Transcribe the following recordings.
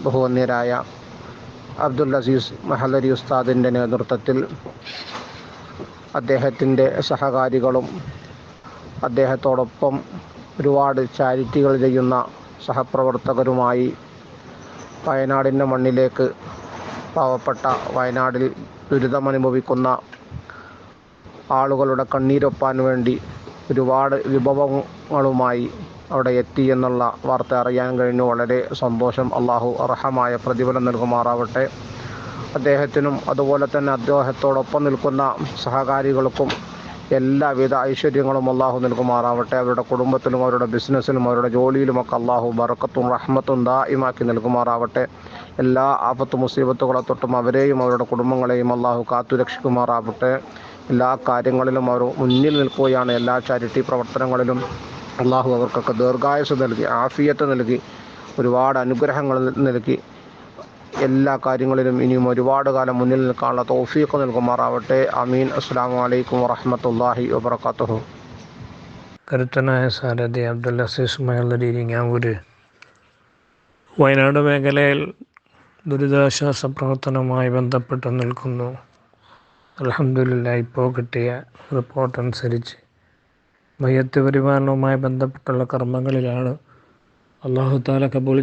ബഹുവന്യരായ അബ്ദുൽ അസീസ് മഹലരി ഉസ്താദിൻ്റെ നേതൃത്വത്തിൽ അദ്ദേഹത്തിൻ്റെ സഹകാരികളും അദ്ദേഹത്തോടൊപ്പം ഒരുപാട് ചാരിറ്റികൾ ചെയ്യുന്ന സഹപ്രവർത്തകരുമായി വയനാടിൻ്റെ മണ്ണിലേക്ക് പാവപ്പെട്ട വയനാടിൽ ദുരിതമനുഭവിക്കുന്ന ആളുകളുടെ കണ്ണീരൊപ്പാൻ വേണ്ടി ഒരുപാട് വിഭവങ്ങളുമായി അവിടെ എത്തി എന്നുള്ള വാർത്ത അറിയാൻ കഴിഞ്ഞു. വളരെ സന്തോഷം. അള്ളാഹു അർഹമായ പ്രതിഫലം നൽകുമാറാവട്ടെ. അദ്ദേഹത്തിനും അതുപോലെ തന്നെ അദ്ദേഹത്തോടൊപ്പം നിൽക്കുന്ന സഹകാരികൾക്കും എല്ലാവിധ ഐശ്വര്യങ്ങളും അള്ളാഹു നൽകുമാറാവട്ടെ. അവരുടെ കുടുംബത്തിലും അവരുടെ ബിസിനസ്സിലും അവരുടെ ജോലിയിലുമൊക്കെ അള്ളാഹു ബറക്കത്തും റഹ്മത്തും ദായിമാക്കി നൽകുമാറാവട്ടെ. എല്ലാ ആപത്ത് മുസീബത്തുകളെ തൊട്ടും അവരെയും അവരുടെ കുടുംബങ്ങളെയും അള്ളാഹു കാത്തുരക്ഷിക്കുമാറാവട്ടെ. എല്ലാ കാര്യങ്ങളിലും അവർ മുന്നിൽ നിൽക്കുകയാണ്. എല്ലാ ചാരിറ്റി പ്രവർത്തനങ്ങളിലും അള്ളാഹു അവർക്കൊക്കെ ദീർഘായുസ്സ് നൽകി, ആഫിയത്ത് നൽകി, ഒരുപാട് അനുഗ്രഹങ്ങൾ നൽകി, എല്ലാ കാര്യങ്ങളിലും ഇനിയും ഒരുപാട് കാലം മുന്നിൽ നിൽക്കാനുള്ള തൗഫീഖ് നൽകുമാറാവട്ടെ. ആമീൻ. അസ്സലാമു അലൈക്കും വറഹ്മത്തുള്ളാഹി വബറകാതുഹു. കരുത്തനായ സാരഥി അബ്ദുൽ അസീസ് മഹലരി ഇരിങ്ങാവൂര് വയനാട് മേഖലയിൽ ദുരിതാശ്വാസ പ്രവർത്തനവുമായി ബന്ധപ്പെട്ട് നിൽക്കുന്നു. അൽഹംദുലില്ലാഹ്, ഇപ്പോൾ കിട്ടിയ റിപ്പോർട്ട് അനുസരിച്ച് മയ്യത്ത് പരിപാലനവുമായി ബന്ധപ്പെട്ടുള്ള കർമ്മങ്ങളിലാണ്. അല്ലാഹു തആല കബൂൽ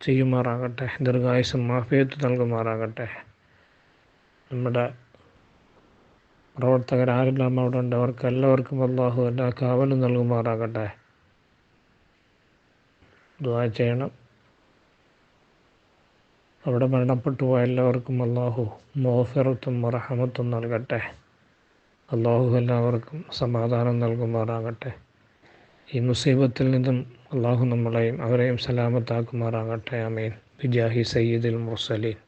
ചെയ്യുമാറാകട്ടെ. ദീർഘായുസ്സും ആഫിയത്ത് നൽകുമാറാകട്ടെ. നമ്മുടെ പ്രവർത്തകരാരെല്ലാം അവിടെ ഉണ്ട്, അവർക്കെല്ലാവർക്കും അല്ലാഹു എല്ലാ കാവലും നൽകുമാറാകട്ടെ. ദുആ ചെയ്യണം. അവിടെ മരണപ്പെട്ടു പോയ എല്ലാവർക്കും അല്ലാഹു മഗ്ഫിറത്തും റഹ്മത്തും നൽകട്ടെ. അല്ലാഹു എല്ലാവർക്കും സമാധാനം നൽകുമാറാകട്ടെ. ഈ മുസീബത്തിൽ നിന്നും അല്ലാഹു നമ്മളെയും അവരെയും സലാമത്താക്കുമാറാകട്ടെ. ആമീൻ. ബിജാഹി സയ്യിദുൽ മുർസലീൻ.